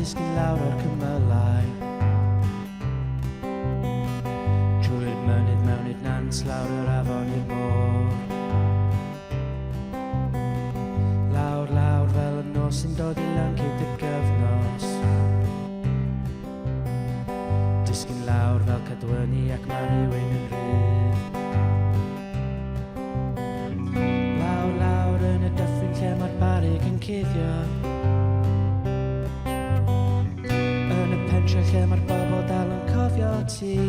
disgyn lawr o'r cymylau. Trwy'r mynydd mewn i'r nant lawr yr afon i'r môr. Lawr, lawr fel y nos sy'n dod i lan gyda'r gyfnos. Disgyn lawr fel cadwyni ac mae rhywun yn rhydd. Lawr, lawr yn y dyffryn lle mae'r barig yn cuddio. Yn y pentre lle mae'r bobl dal yn cofio ti.